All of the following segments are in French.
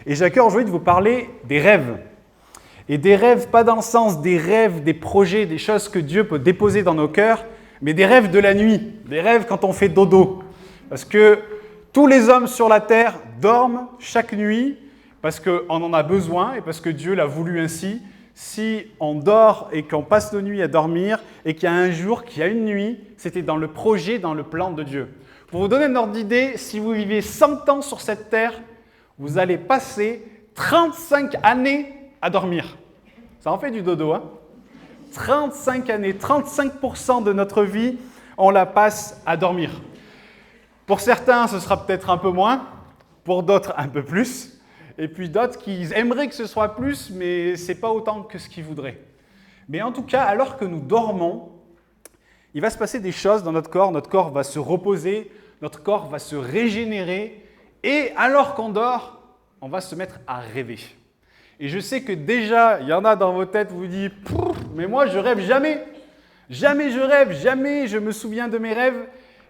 Et j'ai à cœur aujourd'hui de vous parler des rêves. Et des rêves, pas dans le sens des rêves, des projets, des choses que Dieu peut déposer dans nos cœurs, mais des rêves de la nuit, des rêves quand on fait dodo. Parce que tous les hommes sur la terre dorment chaque nuit parce qu'on en a besoin et parce que Dieu l'a voulu ainsi. Si on dort et qu'on passe nos nuits à dormir et qu'il y a un jour, qu'il y a une nuit, c'était dans le projet, dans le plan de Dieu. Pour vous donner un ordre d'idée, si vous vivez 100 ans sur cette terre, vous allez passer 35 années à dormir. Ça en fait du dodo, hein? 35 années, 35% de notre vie, on la passe à dormir. Pour certains, ce sera peut-être un peu moins, pour d'autres, un peu plus. Et puis d'autres qui aimeraient que ce soit plus, mais ce n'est pas autant que ce qu'ils voudraient. Mais en tout cas, alors que nous dormons, il va se passer des choses dans notre corps va se reposer, notre corps va se régénérer, et alors qu'on dort, on va se mettre à rêver. Et je sais que déjà, il y en a dans vos têtes, vous dites « mais moi je rêve jamais, jamais je rêve, jamais je me souviens de mes rêves ».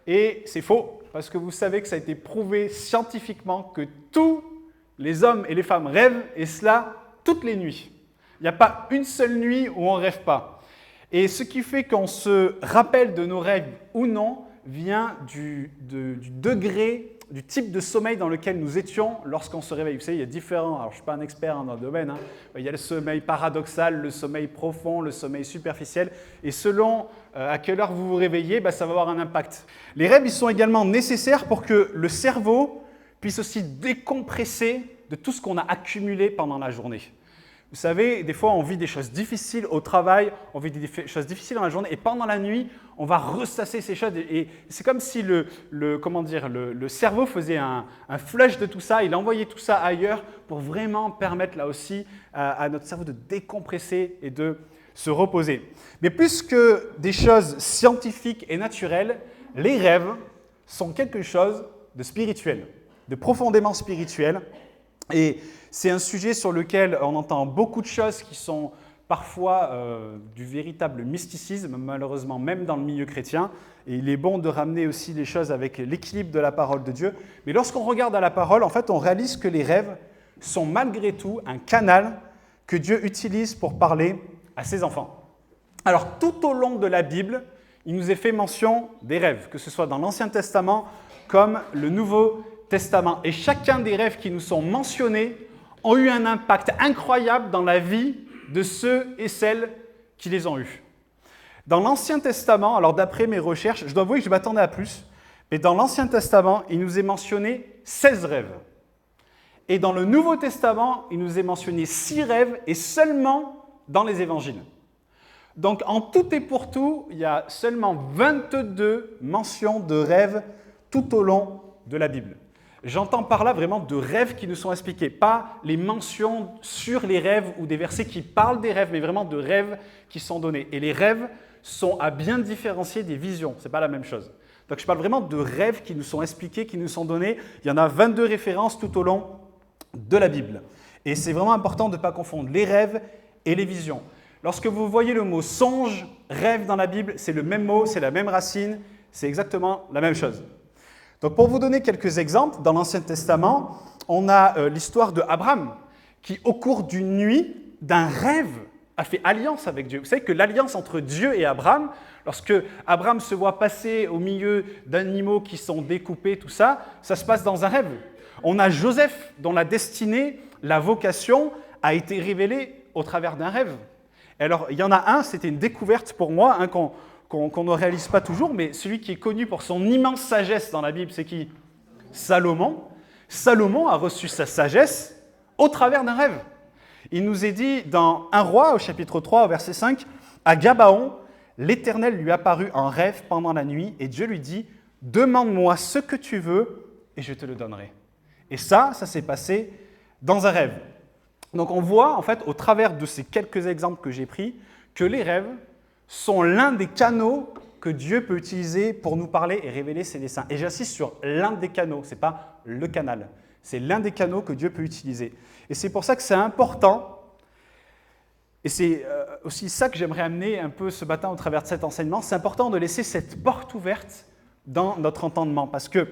Et c'est faux, parce que vous savez que ça a été prouvé scientifiquement que tous les hommes et les femmes rêvent, et cela toutes les nuits. Il n'y a pas une seule nuit où on ne rêve pas. Et ce qui fait qu'on se rappelle de nos rêves ou non vient du degré, du type de sommeil dans lequel nous étions lorsqu'on se réveille. Vous savez, il y a différents, alors je ne suis pas un expert dans le domaine, il y a le sommeil paradoxal, le sommeil profond, le sommeil superficiel, et selon à quelle heure vous vous réveillez, ça va avoir un impact. Les rêves, ils sont également nécessaires pour que le cerveau puisse aussi décompresser de tout ce qu'on a accumulé pendant la journée. Vous savez, des fois, on vit des choses difficiles au travail, on vit des choses difficiles dans la journée, et pendant la nuit, on va ressasser ces choses. Et c'est comme si le cerveau faisait un flush de tout ça, il envoyait tout ça ailleurs pour vraiment permettre là aussi à notre cerveau de décompresser et de se reposer. Mais plus que des choses scientifiques et naturelles, les rêves sont quelque chose de spirituel, de profondément spirituel. Et c'est un sujet sur lequel on entend beaucoup de choses qui sont parfois du véritable mysticisme, malheureusement même dans le milieu chrétien. Et il est bon de ramener aussi les choses avec l'équilibre de la parole de Dieu. Mais lorsqu'on regarde à la parole, en fait, on réalise que les rêves sont malgré tout un canal que Dieu utilise pour parler à ses enfants. Alors, tout au long de la Bible, il nous est fait mention des rêves, que ce soit dans l'Ancien Testament comme le Nouveau Testament. Et chacun des rêves qui nous sont mentionnés ont eu un impact incroyable dans la vie de ceux et celles qui les ont eus. Dans l'Ancien Testament, alors d'après mes recherches, je dois avouer que je m'attendais à plus, mais dans l'Ancien Testament, il nous est mentionné 16 rêves. Et dans le Nouveau Testament, il nous est mentionné 6 rêves et seulement dans les évangiles. Donc en tout et pour tout, il y a seulement 22 mentions de rêves tout au long de la Bible. J'entends par là vraiment de rêves qui nous sont expliqués, pas les mentions sur les rêves ou des versets qui parlent des rêves, mais vraiment de rêves qui sont donnés. Et les rêves sont à bien différencier des visions, ce n'est pas la même chose. Donc je parle vraiment de rêves qui nous sont expliqués, qui nous sont donnés. Il y en a 22 références tout au long de la Bible. Et c'est vraiment important de ne pas confondre les rêves et les visions. Lorsque vous voyez le mot songe, rêve dans la Bible, c'est le même mot, c'est la même racine, c'est exactement la même chose. Donc pour vous donner quelques exemples, dans l'Ancien Testament, on a l'histoire d'Abraham qui, au cours d'une nuit, d'un rêve, a fait alliance avec Dieu. Vous savez que l'alliance entre Dieu et Abraham, lorsque Abraham se voit passer au milieu d'animaux qui sont découpés, tout ça, ça se passe dans un rêve. On a Joseph dont la destinée, la vocation a été révélée au travers d'un rêve. Alors il y en a un, c'était une découverte pour moi, qu'on ne réalise pas toujours, mais celui qui est connu pour son immense sagesse dans la Bible, c'est qui? Salomon. Salomon a reçu sa sagesse au travers d'un rêve. Il nous est dit dans 1 Roi, au chapitre 3, au verset 5, « À Gabaon, l'Éternel lui apparut en rêve pendant la nuit, et Dieu lui dit, « Demande-moi ce que tu veux, et je te le donnerai. » Et ça s'est passé dans un rêve. Donc on voit, en fait, au travers de ces quelques exemples que j'ai pris, que les rêves sont l'un des canaux que Dieu peut utiliser pour nous parler et révéler ses desseins. Et j'insiste sur l'un des canaux, ce n'est pas le canal. C'est l'un des canaux que Dieu peut utiliser. Et c'est pour ça que c'est important, et c'est aussi ça que j'aimerais amener un peu ce matin au travers de cet enseignement, c'est important de laisser cette porte ouverte dans notre entendement, parce que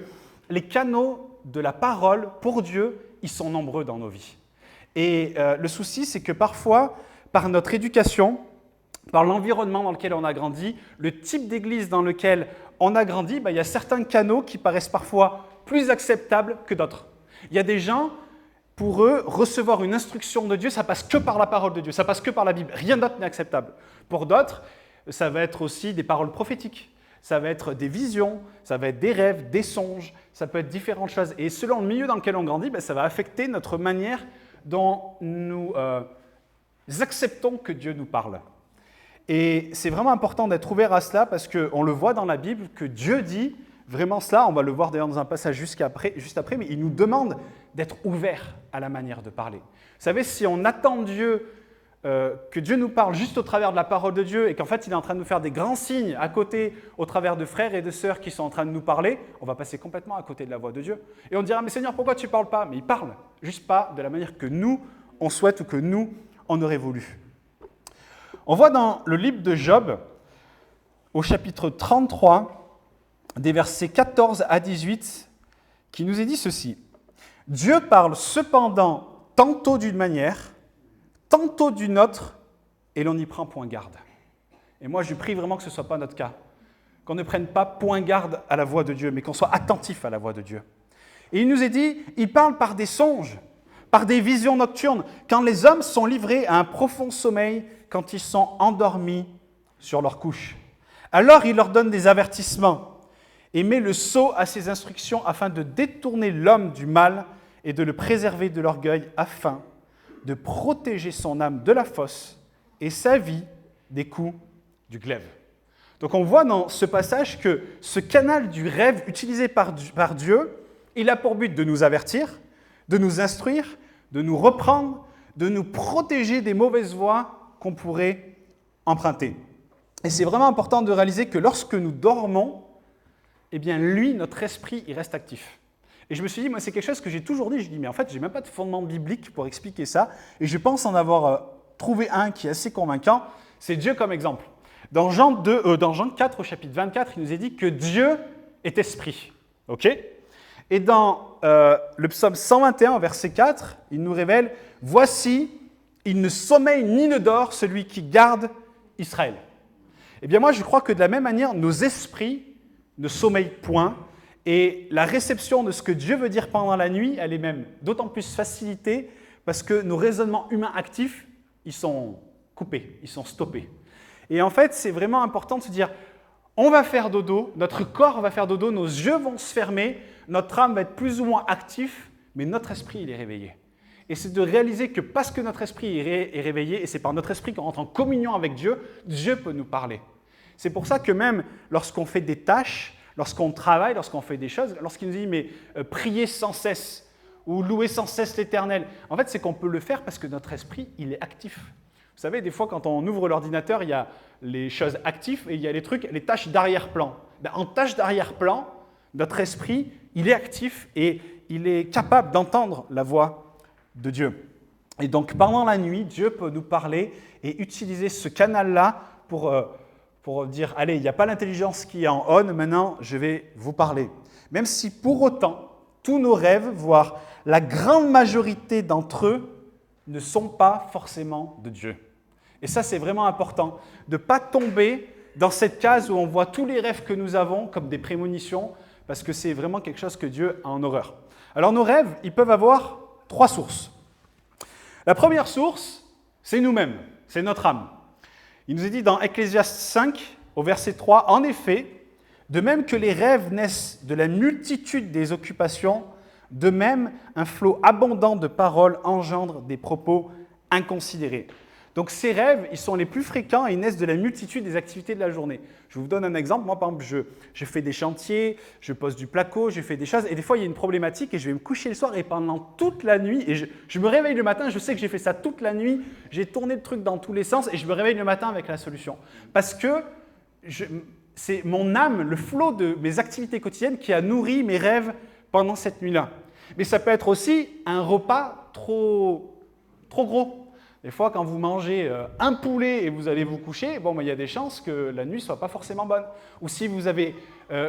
les canaux de la parole, pour Dieu, ils sont nombreux dans nos vies. Et le souci, c'est que parfois, par notre éducation, par l'environnement dans lequel on a grandi, le type d'église dans lequel on a grandi, il y a certains canaux qui paraissent parfois plus acceptables que d'autres. Il y a des gens, pour eux, recevoir une instruction de Dieu, ça passe que par la parole de Dieu, ça passe que par la Bible. Rien d'autre n'est acceptable. Pour d'autres, ça va être aussi des paroles prophétiques, ça va être des visions, ça va être des rêves, des songes, ça peut être différentes choses. Et selon le milieu dans lequel on grandit, ça va affecter notre manière dont nous acceptons que Dieu nous parle. Et c'est vraiment important d'être ouvert à cela parce qu'on le voit dans la Bible que Dieu dit vraiment cela. On va le voir d'ailleurs dans un passage juste après, mais il nous demande d'être ouvert à la manière de parler. Vous savez, si on attend Dieu, que Dieu nous parle juste au travers de la parole de Dieu et qu'en fait il est en train de nous faire des grands signes à côté au travers de frères et de sœurs qui sont en train de nous parler, on va passer complètement à côté de la voix de Dieu. Et on dira, mais Seigneur, pourquoi tu ne parles pas? Mais il parle, juste pas de la manière que nous, on souhaite ou que nous, on aurait voulu. On voit dans le livre de Job, au chapitre 33, des versets 14 à 18, qui nous est dit ceci. « Dieu parle cependant tantôt d'une manière, tantôt d'une autre, et l'on n'y prend point garde. » Et moi, je prie vraiment que ce ne soit pas notre cas, qu'on ne prenne pas point garde à la voix de Dieu, mais qu'on soit attentif à la voix de Dieu. Et il nous est dit, il parle par des songes, par des visions nocturnes, quand les hommes sont livrés à un profond sommeil, quand ils sont endormis sur leur couche. Alors il leur donne des avertissements et met le sceau à ses instructions afin de détourner l'homme du mal et de le préserver de l'orgueil afin de protéger son âme de la fosse et sa vie des coups du glaive. Donc on voit dans ce passage que ce canal du rêve utilisé par Dieu, il a pour but de nous avertir, de nous instruire, de nous reprendre, de nous protéger des mauvaises voies qu'on pourrait emprunter. Et c'est vraiment important de réaliser que lorsque nous dormons, eh bien lui, notre esprit, il reste actif. Et je me suis dit, moi c'est quelque chose que j'ai toujours dit, je dis mais en fait, je n'ai même pas de fondement biblique pour expliquer ça, et je pense en avoir trouvé un qui est assez convaincant, c'est Dieu comme exemple. Dans Jean 4, au chapitre 24, il nous est dit que Dieu est esprit. Ok ? Et dans le psaume 121, verset 4, il nous révèle « Voici, il ne sommeille ni ne dort celui qui garde Israël. » Eh bien moi, je crois que de la même manière, nos esprits ne sommeillent point et la réception de ce que Dieu veut dire pendant la nuit, elle est même d'autant plus facilitée parce que nos raisonnements humains actifs, ils sont coupés, ils sont stoppés. Et en fait, c'est vraiment important de se dire « On va faire dodo, notre corps va faire dodo, nos yeux vont se fermer, notre âme va être plus ou moins actif, mais notre esprit, il est réveillé. » Et c'est de réaliser que parce que notre esprit est réveillé, et c'est par notre esprit qu'on rentre en communion avec Dieu, Dieu peut nous parler. C'est pour ça que même lorsqu'on fait des tâches, lorsqu'on travaille, lorsqu'on fait des choses, lorsqu'il nous dit « mais priez sans cesse » ou « louez sans cesse l'Éternel », en fait, c'est qu'on peut le faire parce que notre esprit, il est actif. Vous savez, des fois, quand on ouvre l'ordinateur, il y a les choses actives et il y a les tâches d'arrière-plan. En tâche d'arrière-plan, notre esprit, il est actif et il est capable d'entendre la voix de Dieu. Et donc, pendant la nuit, Dieu peut nous parler et utiliser ce canal-là pour dire « Allez, il n'y a pas l'intelligence qui est en on, maintenant, je vais vous parler. » Même si pour autant, tous nos rêves, voire la grande majorité d'entre eux, ne sont pas forcément de Dieu. Et ça, c'est vraiment important, de ne pas tomber dans cette case où on voit tous les rêves que nous avons comme des prémonitions, parce que c'est vraiment quelque chose que Dieu a en horreur. Alors nos rêves, ils peuvent avoir 3 sources. La première source, c'est nous-mêmes, c'est notre âme. Il nous est dit dans Ecclésiaste 5, au verset 3, « En effet, de même que les rêves naissent de la multitude des occupations, de même un flot abondant de paroles engendre des propos inconsidérés. » Donc ces rêves, ils sont les plus fréquents et ils naissent de la multitude des activités de la journée. Je vous donne un exemple. Moi, par exemple, je fais des chantiers, je pose du placo, je fais des choses. Et des fois, il y a une problématique et je vais me coucher le soir et pendant toute la nuit, et je me réveille le matin, je sais que j'ai fait ça toute la nuit, j'ai tourné le truc dans tous les sens et je me réveille le matin avec la solution. Parce que c'est mon âme, le flot de mes activités quotidiennes qui a nourri mes rêves pendant cette nuit-là. Mais ça peut être aussi un repas trop gros. Des fois, quand vous mangez un poulet et vous allez vous coucher, il y a des chances que la nuit ne soit pas forcément bonne. Ou si vous avez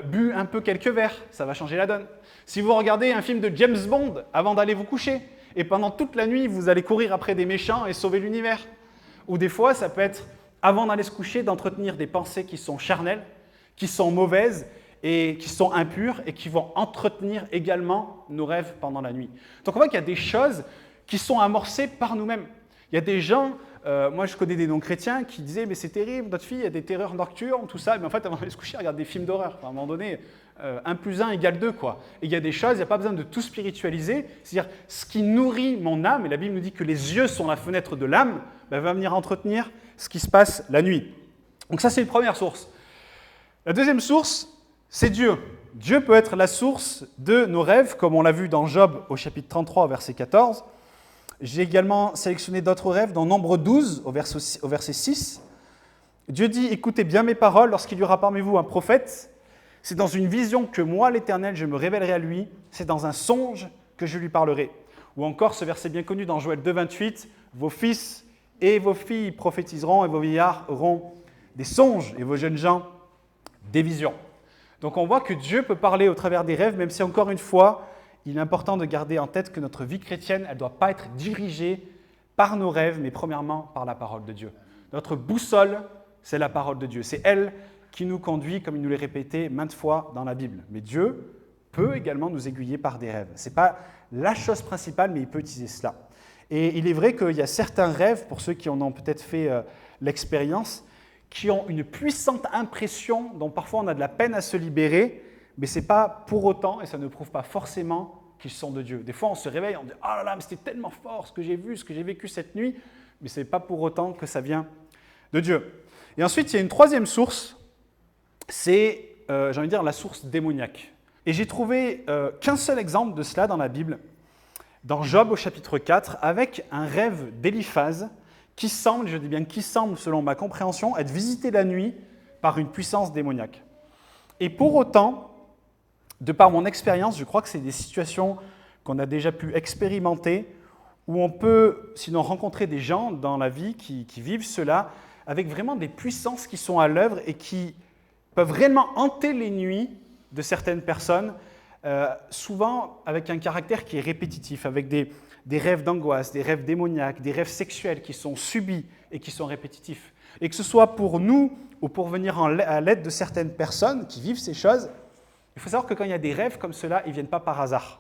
bu un peu quelques verres, ça va changer la donne. Si vous regardez un film de James Bond avant d'aller vous coucher, et pendant toute la nuit, vous allez courir après des méchants et sauver l'univers. Ou des fois, ça peut être, avant d'aller se coucher, d'entretenir des pensées qui sont charnelles, qui sont mauvaises et qui sont impures et qui vont entretenir également nos rêves pendant la nuit. Donc on voit qu'il y a des choses qui sont amorcées par nous-mêmes. Il y a des gens, moi je connais des non-chrétiens qui disaient « mais c'est terrible, notre fille a des terreurs nocturnes, tout ça ». Mais en fait, avant d'aller se coucher, elle regarde des films d'horreur. À un moment donné, 1 + 1 = 2, quoi. Et il y a des choses, il n'y a pas besoin de tout spiritualiser. C'est-à-dire, ce qui nourrit mon âme, et la Bible nous dit que les yeux sont la fenêtre de l'âme, va venir entretenir ce qui se passe la nuit. Donc ça, c'est une première source. La deuxième source, c'est Dieu. Dieu peut être la source de nos rêves, comme on l'a vu dans Job au chapitre 33, au verset 14. J'ai également sélectionné d'autres rêves dans Nombre 12, au verset 6. Dieu dit « Écoutez bien mes paroles, lorsqu'il y aura parmi vous un prophète, c'est dans une vision que moi, l'Éternel, je me révélerai à lui, c'est dans un songe que je lui parlerai. » Ou encore ce verset bien connu dans Joël 2, 28, « Vos fils et vos filles prophétiseront et vos vieillards auront des songes et vos jeunes gens des visions. » Donc on voit que Dieu peut parler au travers des rêves, même si encore une fois, il est important de garder en tête que notre vie chrétienne, elle ne doit pas être dirigée par nos rêves, mais premièrement par la parole de Dieu. Notre boussole, c'est la parole de Dieu. C'est elle qui nous conduit, comme il nous l'a répété maintes fois dans la Bible. Mais Dieu peut également nous aiguiller par des rêves. Ce n'est pas la chose principale, mais il peut utiliser cela. Et il est vrai qu'il y a certains rêves, pour ceux qui en ont peut-être fait l'expérience, qui ont une puissante impression dont parfois on a de la peine à se libérer, mais ce n'est pas pour autant, et ça ne prouve pas forcément qu'ils sont de Dieu. Des fois, on se réveille, on dit « Ah là là, mais c'était tellement fort ce que j'ai vu, ce que j'ai vécu cette nuit », mais ce n'est pas pour autant que ça vient de Dieu. Et ensuite, il y a une troisième source, c'est, j'ai envie de dire, la source démoniaque. Et j'ai trouvé qu'un seul exemple de cela dans la Bible, dans Job au chapitre 4, avec un rêve d'Éliphaz qui semble, je dis bien qui semble, selon ma compréhension, être visité la nuit par une puissance démoniaque. Et pour autant, de par mon expérience, je crois que c'est des situations qu'on a déjà pu expérimenter, où on peut, sinon rencontrer des gens dans la vie qui vivent cela, avec vraiment des puissances qui sont à l'œuvre et qui peuvent réellement hanter les nuits de certaines personnes, souvent avec un caractère qui est répétitif, avec des rêves d'angoisse, des rêves démoniaques, des rêves sexuels qui sont subis et qui sont répétitifs. Et que ce soit pour nous ou pour venir à l'aide de certaines personnes qui vivent ces choses, il faut savoir que quand il y a des rêves comme cela, ils ne viennent pas par hasard.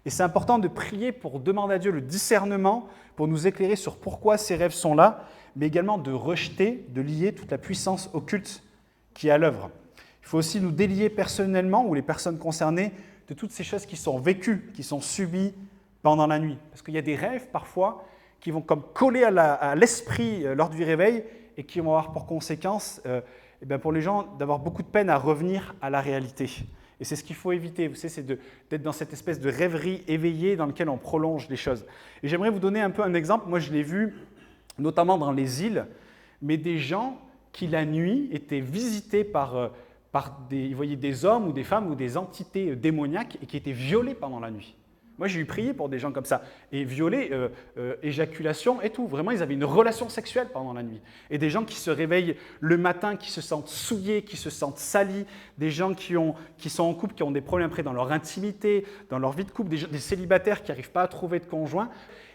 Et c'est important de prier pour demander à Dieu le discernement, pour nous éclairer sur pourquoi ces rêves sont là, mais également de rejeter, de lier toute la puissance occulte qui est à l'œuvre. Il faut aussi nous délier personnellement, ou les personnes concernées, de toutes ces choses qui sont vécues, qui sont subies pendant la nuit. Parce qu'il y a des rêves parfois qui vont comme coller à l'esprit lors du réveil et qui vont avoir pour conséquence, pour les gens, d'avoir beaucoup de peine à revenir à la réalité. Et c'est ce qu'il faut éviter, vous savez, c'est d'être dans cette espèce de rêverie éveillée dans laquelle on prolonge les choses. Et j'aimerais vous donner un peu un exemple. Moi, je l'ai vu notamment dans les îles, mais des gens qui, la nuit, étaient visités par ils voyaient des hommes ou des femmes ou des entités démoniaques et qui étaient violés pendant la nuit. Moi, j'ai eu prié pour des gens comme ça. Et violés, éjaculation et tout. Vraiment, ils avaient une relation sexuelle pendant la nuit. Et des gens qui se réveillent le matin, qui se sentent souillés, qui se sentent salis. Des gens qui sont en couple, qui ont des problèmes après dans leur intimité, dans leur vie de couple. Des célibataires qui n'arrivent pas à trouver de conjoint.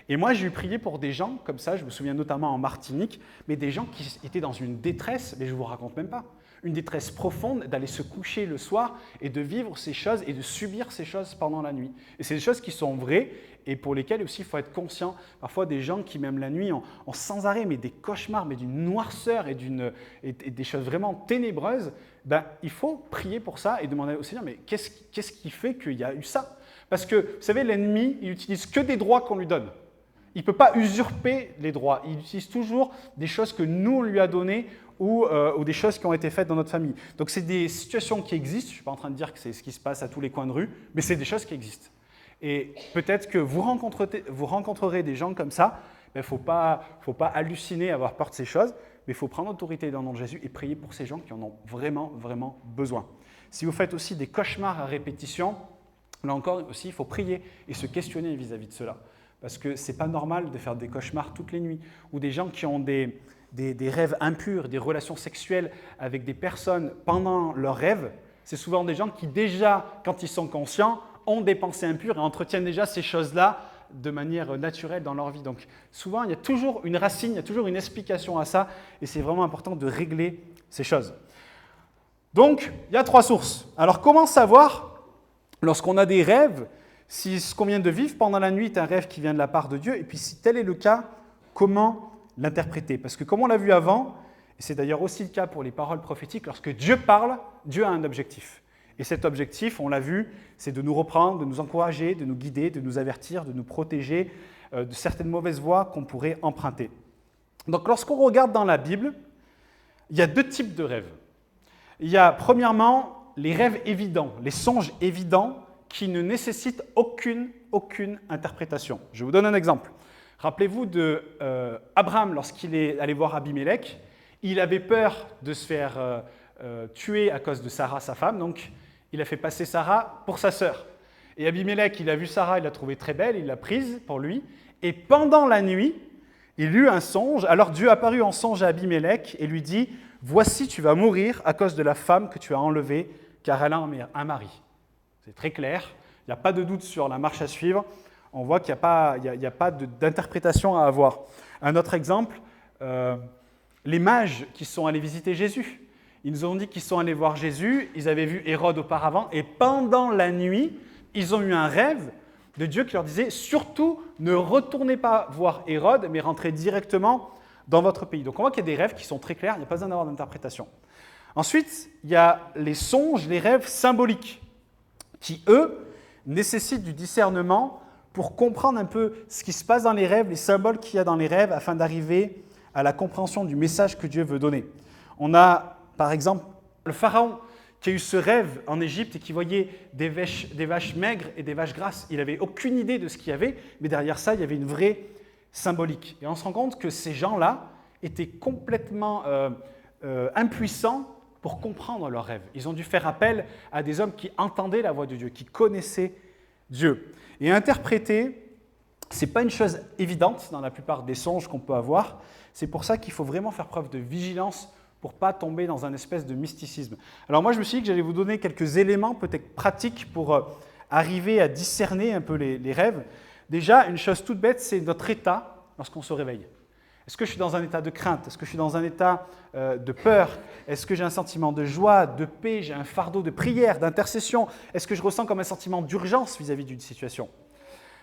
Et moi, j'ai eu prié pour des gens comme ça, je me souviens notamment en Martinique, mais des gens qui étaient dans une détresse, mais je ne vous raconte même pas. Une détresse profonde d'aller se coucher le soir et de vivre ces choses et de subir ces choses pendant la nuit. Et c'est des choses qui sont vraies et pour lesquelles aussi il faut être conscient. Parfois des gens qui même la nuit ont sans arrêt mais des cauchemars, mais d'une noirceur et des choses vraiment ténébreuses, il faut prier pour ça et demander au Seigneur, mais qu'est-ce qui fait qu'il y a eu ça? Parce que, vous savez, l'ennemi, il n'utilise que des droits qu'on lui donne. Il ne peut pas usurper les droits. Il utilise toujours des choses que nous, on lui a données ou des choses qui ont été faites dans notre famille. Donc, c'est des situations qui existent. Je ne suis pas en train de dire que c'est ce qui se passe à tous les coins de rue, mais c'est des choses qui existent. Et peut-être que vous rencontrerez des gens comme ça. Il ne faut pas halluciner, avoir peur de ces choses, mais il faut prendre autorité dans le nom de Jésus et prier pour ces gens qui en ont vraiment, vraiment besoin. Si vous faites aussi des cauchemars à répétition, là encore aussi, il faut prier et se questionner vis-à-vis de cela. parce que ce n'est pas normal de faire des cauchemars toutes les nuits, ou des gens qui ont des rêves impurs, des relations sexuelles avec des personnes pendant leurs rêves. C'est souvent des gens qui déjà, quand ils sont conscients, ont des pensées impures et entretiennent déjà ces choses-là de manière naturelle dans leur vie. Donc souvent, il y a toujours une racine, il y a toujours une explication à ça, et c'est vraiment important de régler ces choses. Donc, il y a 3 sources. Alors, comment savoir, lorsqu'on a des rêves, si ce qu'on vient de vivre pendant la nuit est un rêve qui vient de la part de Dieu, et puis si tel est le cas, comment l'interpréter? Parce que comme on l'a vu avant, et c'est d'ailleurs aussi le cas pour les paroles prophétiques, lorsque Dieu parle, Dieu a un objectif. Et cet objectif, on l'a vu, c'est de nous reprendre, de nous encourager, de nous guider, de nous avertir, de nous protéger de certaines mauvaises voies qu'on pourrait emprunter. Donc lorsqu'on regarde dans la Bible, il y a 2 types de rêves. Il y a premièrement les rêves évidents, les songes évidents qui ne nécessitent aucune interprétation. Je vous donne un exemple. Rappelez-vous d'Abraham lorsqu'il est allé voir Abimélec, il avait peur de se faire tuer à cause de Sarah, sa femme, donc il a fait passer Sarah pour sa sœur. Et Abimélec, il a vu Sarah, il l'a trouvée très belle, il l'a prise pour lui, et pendant la nuit, il eut un songe. Alors Dieu apparut en songe à Abimélec et lui dit « Voici, tu vas mourir à cause de la femme que tu as enlevée, car elle a un mari. » C'est très clair, il n'y a pas de doute sur la marche à suivre. On voit qu'il n'y a pas d'interprétation à avoir. Un autre exemple, les mages qui sont allés visiter Jésus. Ils nous ont dit qu'ils sont allés voir Jésus, ils avaient vu Hérode auparavant, et pendant la nuit, ils ont eu un rêve de Dieu qui leur disait « Surtout, ne retournez pas voir Hérode, mais rentrez directement dans votre pays. » Donc on voit qu'il y a des rêves qui sont très clairs, il n'y a pas besoin d'avoir d'interprétation. Ensuite, il y a les songes, les rêves symboliques, qui, eux, nécessitent du discernement pour comprendre un peu ce qui se passe dans les rêves, les symboles qu'il y a dans les rêves, afin d'arriver à la compréhension du message que Dieu veut donner. On a, par exemple, le pharaon qui a eu ce rêve en Égypte et qui voyait des vaches maigres et des vaches grasses. Il n'avait aucune idée de ce qu'il y avait, mais derrière ça, il y avait une vraie symbolique. Et on se rend compte que ces gens-là étaient complètement impuissants pour comprendre leurs rêves. Ils ont dû faire appel à des hommes qui entendaient la voix de Dieu, qui connaissaient Dieu. Et interpréter, ce n'est pas une chose évidente dans la plupart des songes qu'on peut avoir. C'est pour ça qu'il faut vraiment faire preuve de vigilance pour ne pas tomber dans un espèce de mysticisme. Alors moi, je me suis dit que j'allais vous donner quelques éléments peut-être pratiques pour arriver à discerner un peu les rêves. Déjà, une chose toute bête, c'est notre état lorsqu'on se réveille. Est-ce que je suis dans un état de crainte? Est-ce que je suis dans un état de peur? Est-ce que j'ai un sentiment de joie, de paix? J'ai un fardeau de prière, d'intercession? Est-ce que je ressens comme un sentiment d'urgence vis-à-vis d'une situation?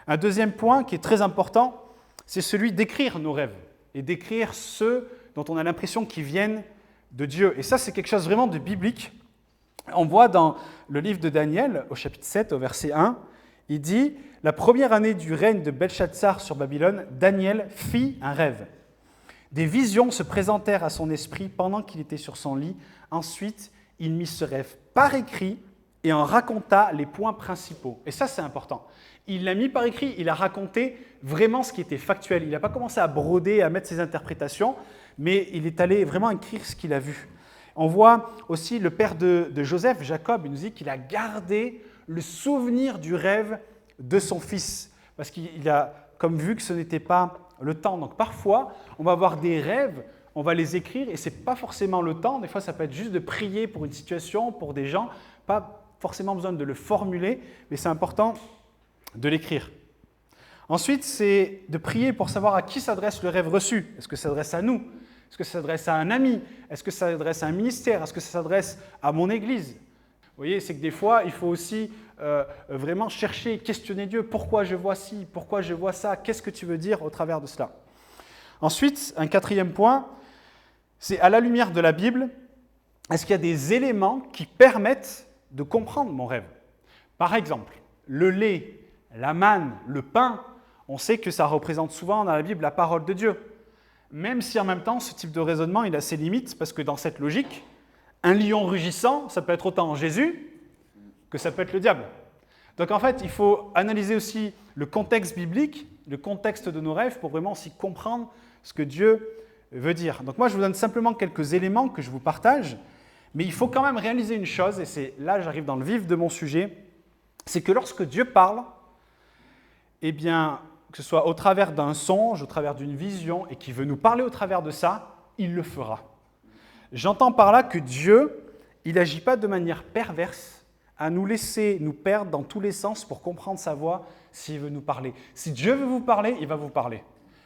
Un deuxième point qui est très important, c'est celui d'écrire nos rêves et d'écrire ceux dont on a l'impression qu'ils viennent de Dieu. Et ça, c'est quelque chose vraiment de biblique. On voit dans le livre de Daniel, au chapitre 7, au verset 1, il dit « La première année du règne de Belshazzar sur Babylone, Daniel fit un rêve. Des visions se présentèrent à son esprit pendant qu'il était sur son lit. Ensuite, il mit ce rêve par écrit et en raconta les points principaux. » Et ça, c'est important. Il l'a mis par écrit, il a raconté vraiment ce qui était factuel. Il n'a pas commencé à broder, à mettre ses interprétations, mais il est allé vraiment écrire ce qu'il a vu. On voit aussi le père de Joseph, Jacob, il nous dit qu'il a gardé le souvenir du rêve de son fils, parce qu'il a comme vu que ce n'était pas le temps. Donc parfois, on va avoir des rêves, on va les écrire, et ce n'est pas forcément le temps. Des fois, ça peut être juste de prier pour une situation, pour des gens, pas forcément besoin de le formuler, mais c'est important de l'écrire. Ensuite, c'est de prier pour savoir à qui s'adresse le rêve reçu. Est-ce que ça s'adresse à nous? Est-ce que ça s'adresse à un ami? Est-ce que ça s'adresse à un ministère? Est-ce que ça s'adresse à mon église? Vous voyez, c'est que des fois, il faut aussi vraiment chercher, questionner Dieu. Pourquoi je vois ci? Pourquoi je vois ça? Qu'est-ce que tu veux dire au travers de cela? Ensuite, un quatrième point, c'est à la lumière de la Bible, est-ce qu'il y a des éléments qui permettent de comprendre mon rêve? Par exemple, le lait, la manne, le pain, on sait que ça représente souvent dans la Bible la parole de Dieu. Même si en même temps, ce type de raisonnement, il a ses limites, parce que dans cette logique, un lion rugissant, ça peut être autant Jésus que ça peut être le diable. Donc en fait, il faut analyser aussi le contexte biblique, le contexte de nos rêves, pour vraiment aussi comprendre ce que Dieu veut dire. Donc moi, je vous donne simplement quelques éléments que je vous partage, mais il faut quand même réaliser une chose, et c'est là j'arrive dans le vif de mon sujet, c'est que lorsque Dieu parle, eh bien, que ce soit au travers d'un songe, au travers d'une vision, et qui veut nous parler au travers de ça, il le fera. J'entends par là que Dieu, il n'agit pas de manière perverse à nous laisser nous perdre dans tous les sens pour comprendre sa voix s'il veut nous parler. Si Dieu veut vous parler, il va vous parler.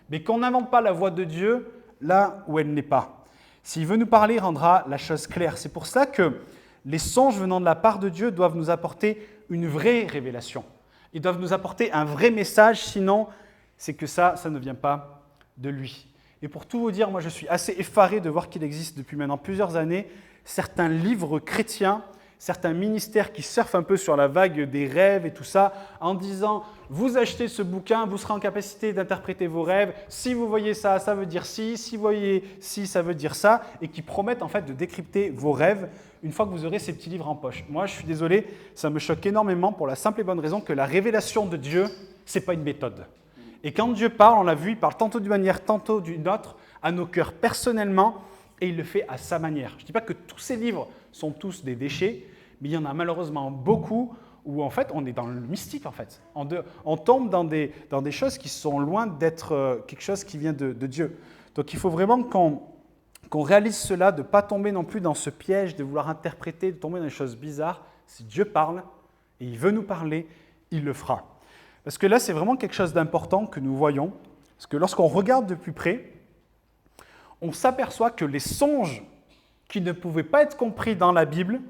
Mais qu'on n'invente pas la voix de Dieu là où elle n'est pas. S'il veut nous parler, il rendra la chose claire. C'est pour ça que les songes venant de la part de Dieu doivent nous apporter une vraie révélation. Ils doivent nous apporter un vrai message, sinon c'est que ça ne vient pas de lui. Et pour tout vous dire, moi je suis assez effaré de voir qu'il existe depuis maintenant plusieurs années certains livres chrétiens, certains ministères qui surfent un peu sur la vague des rêves et tout ça, en disant « vous achetez ce bouquin, vous serez en capacité d'interpréter vos rêves, si vous voyez ça, ça veut dire ci, si vous voyez ci, ça veut dire ça », et qui promettent en fait de décrypter vos rêves une fois que vous aurez ces petits livres en poche. Moi je suis désolé, ça me choque énormément pour la simple et bonne raison que la révélation de Dieu, ce n'est pas une méthode. Et quand Dieu parle, on l'a vu, il parle tantôt d'une manière, tantôt d'une autre, à nos cœurs personnellement, et il le fait à sa manière. Je ne dis pas que tous ces livres sont tous des déchets, mais il y en a malheureusement beaucoup où en fait on est dans le mystique en fait. On tombe dans des choses qui sont loin d'être quelque chose qui vient de Dieu. Donc il faut vraiment qu'on réalise cela, de ne pas tomber non plus dans ce piège de vouloir interpréter, de tomber dans des choses bizarres. Si Dieu parle et il veut nous parler, il le fera. Parce que là, c'est vraiment quelque chose d'important que nous voyons. Parce que lorsqu'on regarde de plus près, on s'aperçoit que les songes qui ne pouvaient pas être compris dans la Bible,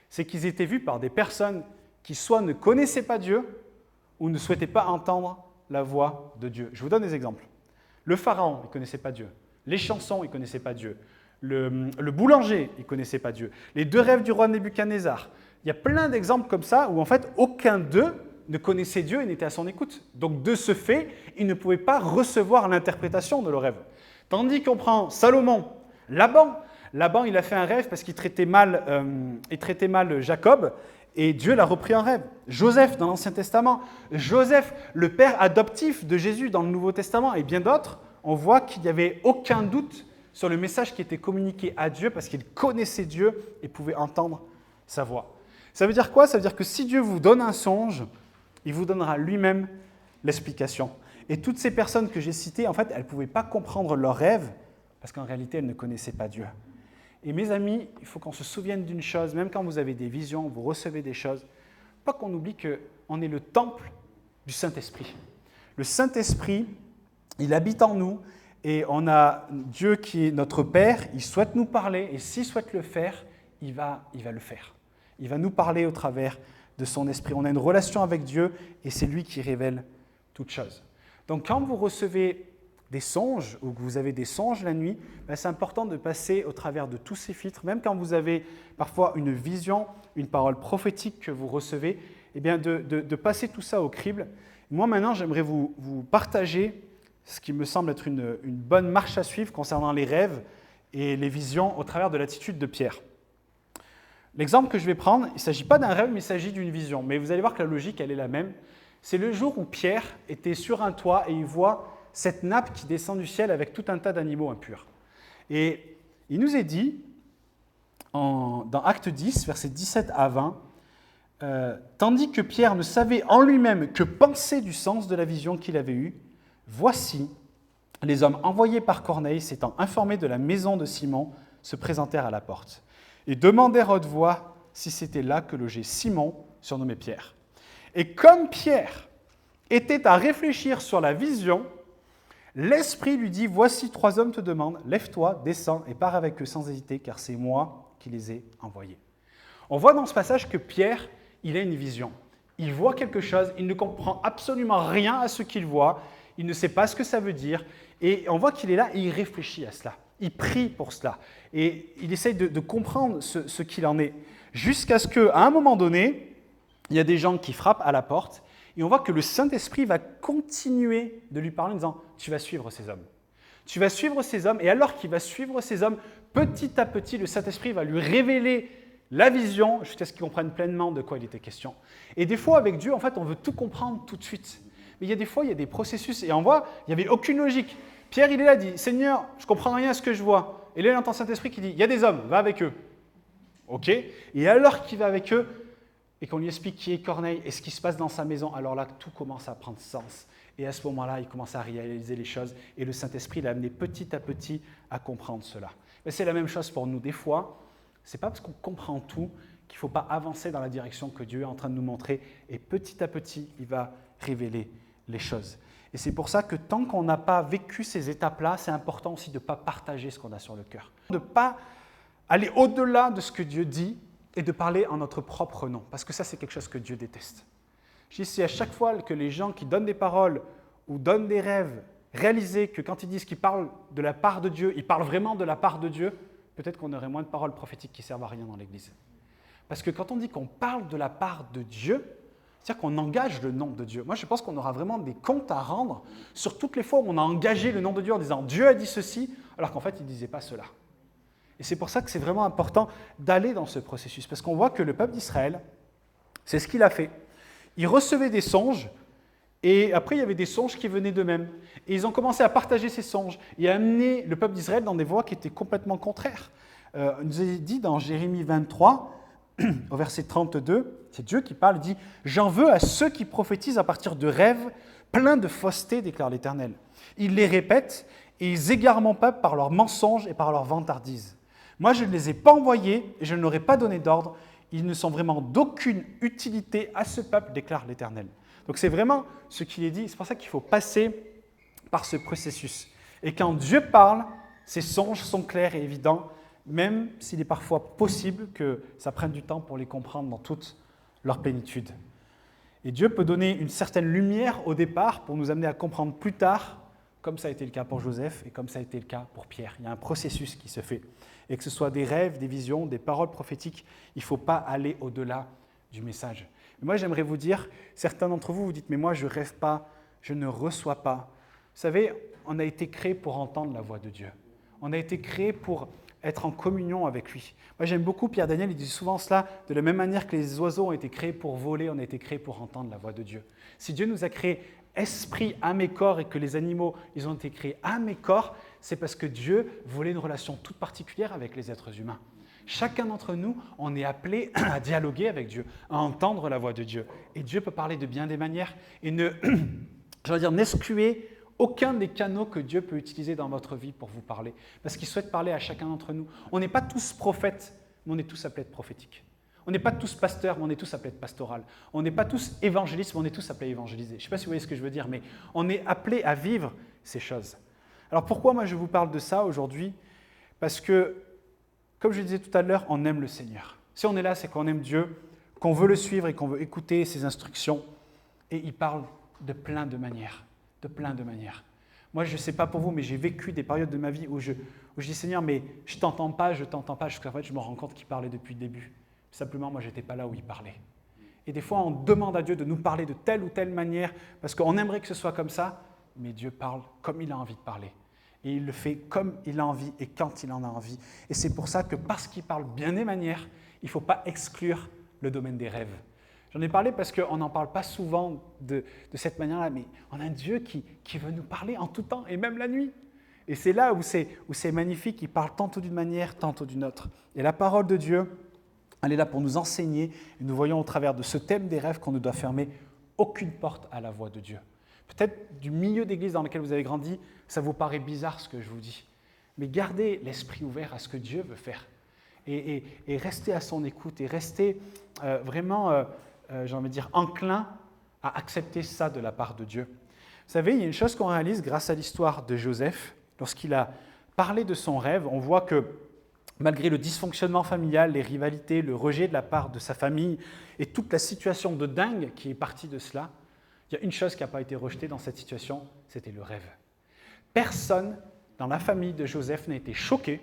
c'est qu'ils étaient vus par des personnes qui soit ne connaissaient pas Dieu ou ne souhaitaient pas entendre la voix de Dieu. Je vous donne des exemples. Le pharaon, il ne connaissait pas Dieu. Les chansons, il ne connaissait pas Dieu. Le boulanger, il ne connaissait pas Dieu. Les 2 rêves du roi Nebuchadnezzar. Il y a plein d'exemples comme ça où en fait aucun d'eux ne connaissait Dieu et n'était à son écoute. Donc de ce fait, il ne pouvait pas recevoir l'interprétation de le rêve. Tandis qu'on prend Salomon, Laban, il a fait un rêve parce qu'il traitait mal Jacob et Dieu l'a repris en rêve. Joseph dans l'Ancien Testament, Joseph, le père adoptif de Jésus dans le Nouveau Testament et bien d'autres, on voit qu'il n'y avait aucun doute sur le message qui était communiqué à Dieu parce qu'il connaissait Dieu et pouvait entendre sa voix. Ça veut dire quoi? Ça veut dire que si Dieu vous donne un songe, il vous donnera lui-même l'explication. Et toutes ces personnes que j'ai citées, en fait, elles ne pouvaient pas comprendre leurs rêves parce qu'en réalité, elles ne connaissaient pas Dieu. Et mes amis, il faut qu'on se souvienne d'une chose, même quand vous avez des visions, vous recevez des choses, pas qu'on oublie qu'on est le temple du Saint-Esprit. Le Saint-Esprit, il habite en nous et on a Dieu qui est notre Père, il souhaite nous parler et s'il souhaite le faire, il va le faire. Il va nous parler au travers de son esprit. On a une relation avec Dieu et c'est lui qui révèle toutes choses. Donc quand vous recevez des songes ou que vous avez des songes la nuit, c'est important de passer au travers de tous ces filtres, même quand vous avez parfois une vision, une parole prophétique que vous recevez, eh bien de passer tout ça au crible. Moi maintenant, j'aimerais vous partager ce qui me semble être une bonne marche à suivre concernant les rêves et les visions au travers de l'attitude de Pierre. L'exemple que je vais prendre, il ne s'agit pas d'un rêve, mais il s'agit d'une vision. Mais vous allez voir que la logique, elle est la même. C'est le jour où Pierre était sur un toit et il voit cette nappe qui descend du ciel avec tout un tas d'animaux impurs. Et il nous est dit, dans Acte 10, versets 17 à 20, tandis que Pierre ne savait en lui-même que penser du sens de la vision qu'il avait eue, voici, les hommes envoyés par Corneille, s'étant informés de la maison de Simon, se présentèrent à la porte et demandèrent à haute voix si c'était là que logeait Simon, surnommé Pierre. Et comme Pierre était à réfléchir sur la vision, l'Esprit lui dit, « Voici 3 hommes te demandent, lève-toi, descends et pars avec eux sans hésiter, car c'est moi qui les ai envoyés. » On voit dans ce passage que Pierre, il a une vision. Il voit quelque chose, il ne comprend absolument rien à ce qu'il voit, il ne sait pas ce que ça veut dire, et on voit qu'il est là et il réfléchit à cela. Il prie pour cela, et il essaye de comprendre ce qu'il en est, jusqu'à ce qu'à un moment donné, il y a des gens qui frappent à la porte, et on voit que le Saint-Esprit va continuer de lui parler en disant « Tu vas suivre ces hommes. Tu vas suivre ces hommes. » Et alors qu'il va suivre ces hommes, petit à petit, le Saint-Esprit va lui révéler la vision jusqu'à ce qu'il comprenne pleinement de quoi il était question. Et des fois, avec Dieu, en fait, on veut tout comprendre tout de suite. Mais il y a des fois, il y a des processus, et on voit, il n'y avait aucune logique. Pierre, il est là, dit « Seigneur, je ne comprends rien à ce que je vois. » Et là, il entend le Saint-Esprit qui dit « Il y a des hommes, va avec eux. » Ok. Et alors qu'il va avec eux, et qu'on lui explique qui est Corneille et ce qui se passe dans sa maison, alors là, tout commence à prendre sens. Et à ce moment-là, il commence à réaliser les choses et le Saint-Esprit l'a amené petit à petit à comprendre cela. Mais c'est la même chose pour nous. Des fois, ce n'est pas parce qu'on comprend tout qu'il ne faut pas avancer dans la direction que Dieu est en train de nous montrer. Et petit à petit, il va révéler les choses. Et c'est pour ça que tant qu'on n'a pas vécu ces étapes-là, c'est important aussi de ne pas partager ce qu'on a sur le cœur. De ne pas aller au-delà de ce que Dieu dit et de parler en notre propre nom. Parce que ça, c'est quelque chose que Dieu déteste. Je dis, si à chaque fois que les gens qui donnent des paroles ou donnent des rêves, réalisaient que quand ils disent qu'ils parlent de la part de Dieu, ils parlent vraiment de la part de Dieu, peut-être qu'on aurait moins de paroles prophétiques qui ne servent à rien dans l'Église. Parce que quand on dit qu'on parle de la part de Dieu, c'est-à-dire qu'on engage le nom de Dieu. Moi, je pense qu'on aura vraiment des comptes à rendre sur toutes les fois où on a engagé le nom de Dieu en disant « Dieu a dit ceci », alors qu'en fait, il ne disait pas cela. Et c'est pour ça que c'est vraiment important d'aller dans ce processus, parce qu'on voit que le peuple d'Israël, c'est ce qu'il a fait. Il recevait des songes, et après, il y avait des songes qui venaient d'eux-mêmes. Et ils ont commencé à partager ces songes et à amener le peuple d'Israël dans des voies qui étaient complètement contraires. Il nous est dit dans Jérémie 23, au verset 32, c'est Dieu qui parle, il dit « J'en veux à ceux qui prophétisent à partir de rêves pleins de fausseté, déclare l'Éternel. Ils les répètent et ils égarent mon peuple par leurs mensonges et par leurs vantardises. Moi, je ne les ai pas envoyés et je ne leur ai pas donné d'ordre. Ils ne sont vraiment d'aucune utilité à ce peuple, déclare l'Éternel. » Donc c'est vraiment ce qu'il est dit. C'est pour ça qu'il faut passer par ce processus. Et quand Dieu parle, ses songes sont clairs et évidents, même s'il est parfois possible que ça prenne du temps pour les comprendre dans toute leur plénitude. Et Dieu peut donner une certaine lumière au départ pour nous amener à comprendre plus tard, comme ça a été le cas pour Joseph et comme ça a été le cas pour Pierre. Il y a un processus qui se fait. Et que ce soit des rêves, des visions, des paroles prophétiques, il ne faut pas aller au-delà du message. Mais moi, j'aimerais vous dire, certains d'entre vous, vous dites « mais moi, je ne rêve pas, je ne reçois pas ». Vous savez, on a été créé pour entendre la voix de Dieu. On a été créé pour être en communion avec lui. Moi, j'aime beaucoup Pierre Daniel, il dit souvent cela, de la même manière que les oiseaux ont été créés pour voler, on a été créés pour entendre la voix de Dieu. Si Dieu nous a créé esprit, âme et corps, et que les animaux, ils ont été créés âme et corps, c'est parce que Dieu voulait une relation toute particulière avec les êtres humains. Chacun d'entre nous, on est appelé à dialoguer avec Dieu, à entendre la voix de Dieu. Et Dieu peut parler de bien des manières et n'excluez aucun des canaux que Dieu peut utiliser dans votre vie pour vous parler. Parce qu'il souhaite parler à chacun d'entre nous. On n'est pas tous prophètes, mais on est tous appelés à être prophétiques. On n'est pas tous pasteurs, mais on est tous appelés à être pastoral. On n'est pas tous évangélistes, mais on est tous appelés à évangéliser. Je ne sais pas si vous voyez ce que je veux dire, mais on est appelés à vivre ces choses. Alors pourquoi moi je vous parle de ça aujourd'hui ? Parce que, comme je le disais tout à l'heure, on aime le Seigneur. Si on est là, c'est qu'on aime Dieu, qu'on veut le suivre et qu'on veut écouter ses instructions. Et il parle de plein de manières. De plein de manières. Moi, je ne sais pas pour vous, mais j'ai vécu des périodes de ma vie où je dis « Seigneur, mais je ne t'entends pas, jusqu'à fait, je me rends compte qu'il parlait depuis le début. » Simplement, moi, je n'étais pas là où il parlait. Et des fois, on demande à Dieu de nous parler de telle ou telle manière, parce qu'on aimerait que ce soit comme ça, mais Dieu parle comme il a envie de parler. Et il le fait comme il a envie et quand il en a envie. Et c'est pour ça que parce qu'il parle bien des manières, il ne faut pas exclure le domaine des rêves. J'en ai parlé parce qu'on n'en parle pas souvent de cette manière-là, mais on a un Dieu qui veut nous parler en tout temps, et même la nuit. Et c'est là où c'est magnifique, il parle tantôt d'une manière, tantôt d'une autre. Et la parole de Dieu, elle est là pour nous enseigner, et nous voyons au travers de ce thème des rêves qu'on ne doit fermer aucune porte à la voix de Dieu. Peut-être du milieu d'église dans lequel vous avez grandi, ça vous paraît bizarre ce que je vous dis. Mais gardez l'esprit ouvert à ce que Dieu veut faire. Et restez à son écoute et restez vraiment, j'ai envie de dire, enclin à accepter ça de la part de Dieu. Vous savez, il y a une chose qu'on réalise grâce à l'histoire de Joseph. Lorsqu'il a parlé de son rêve, on voit que malgré le dysfonctionnement familial, les rivalités, le rejet de la part de sa famille et toute la situation de dingue qui est partie de cela, il y a une chose qui n'a pas été rejetée dans cette situation, c'était le rêve. Personne dans la famille de Joseph n'a été choqué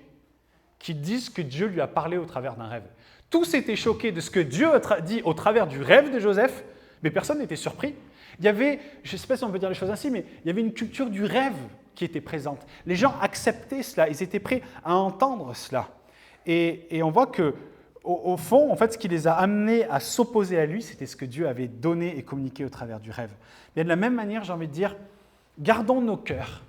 qu'ils disent que Dieu lui a parlé au travers d'un rêve. Tous étaient choqués de ce que Dieu a dit au travers du rêve de Joseph, mais personne n'était surpris. Il y avait, je ne sais pas si on peut dire les choses ainsi, mais il y avait une culture du rêve qui était présente. Les gens acceptaient cela, ils étaient prêts à entendre cela. Et on voit qu'au fond, en fait, ce qui les a amenés à s'opposer à lui, c'était ce que Dieu avait donné et communiqué au travers du rêve. Mais de la même manière, j'ai envie de dire, gardons nos cœurs,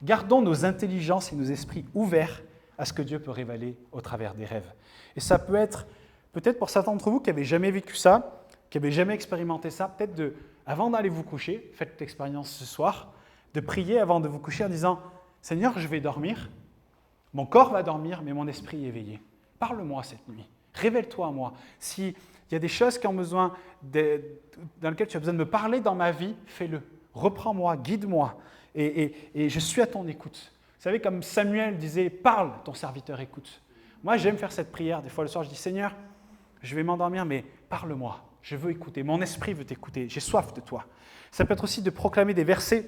gardons nos intelligences et nos esprits ouverts à ce que Dieu peut révéler au travers des rêves. Et ça peut être, peut-être pour certains d'entre vous qui n'avaient jamais vécu ça, qui n'avez jamais expérimenté ça, peut-être avant d'aller vous coucher, faites l'expérience ce soir, de prier avant de vous coucher en disant « Seigneur, je vais dormir, mon corps va dormir, mais mon esprit est éveillé. Parle-moi cette nuit, révèle-toi à moi. S'il y a des choses dans lesquelles tu as besoin de me parler dans ma vie, fais-le. Reprends-moi, guide-moi, et je suis à ton écoute. » Vous savez, comme Samuel disait « Parle, ton serviteur écoute. » Moi, j'aime faire cette prière. Des fois, le soir, je dis « Seigneur, je vais m'endormir, mais parle-moi. Je veux écouter. Mon esprit veut t'écouter. J'ai soif de toi. » Ça peut être aussi de proclamer des versets.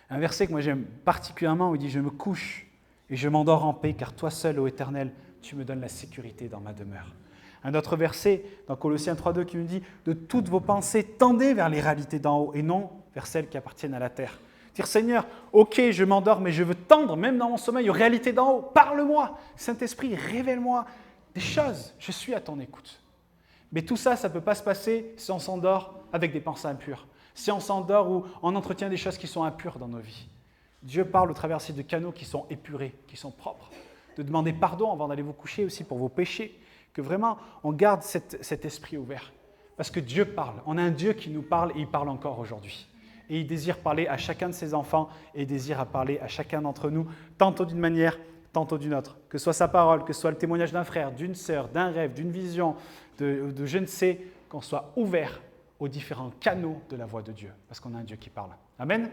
Un verset que moi j'aime particulièrement où il dit « Je me couche et je m'endors en paix, car toi seul, ô Éternel, tu me donnes la sécurité dans ma demeure. » Un autre verset dans Colossiens 3,2 qui nous dit « De toutes vos pensées, tendez vers les réalités d'en haut et non vers celles qui appartiennent à la terre. » Dire « Seigneur, ok, je m'endors, mais je veux tendre, même dans mon sommeil, aux réalités d'en haut. Parle-moi, Saint-Esprit, révèle-moi des choses. Je suis à ton écoute. » Mais tout ça, ça ne peut pas se passer si on s'endort avec des pensées impures. Si on s'endort ou on entretient des choses qui sont impures dans nos vies. Dieu parle au travers de canaux qui sont épurés, qui sont propres. De demander pardon avant d'aller vous coucher aussi pour vos péchés. Que vraiment, on garde cet esprit ouvert. Parce que Dieu parle. On a un Dieu qui nous parle et il parle encore aujourd'hui. Et il désire parler à chacun de ses enfants et il désire parler à chacun d'entre nous, tantôt d'une manière, tantôt d'une autre. Que ce soit sa parole, que ce soit le témoignage d'un frère, d'une sœur, d'un rêve, d'une vision, de je ne sais, qu'on soit ouvert aux différents canaux de la voix de Dieu. Parce qu'on a un Dieu qui parle. Amen.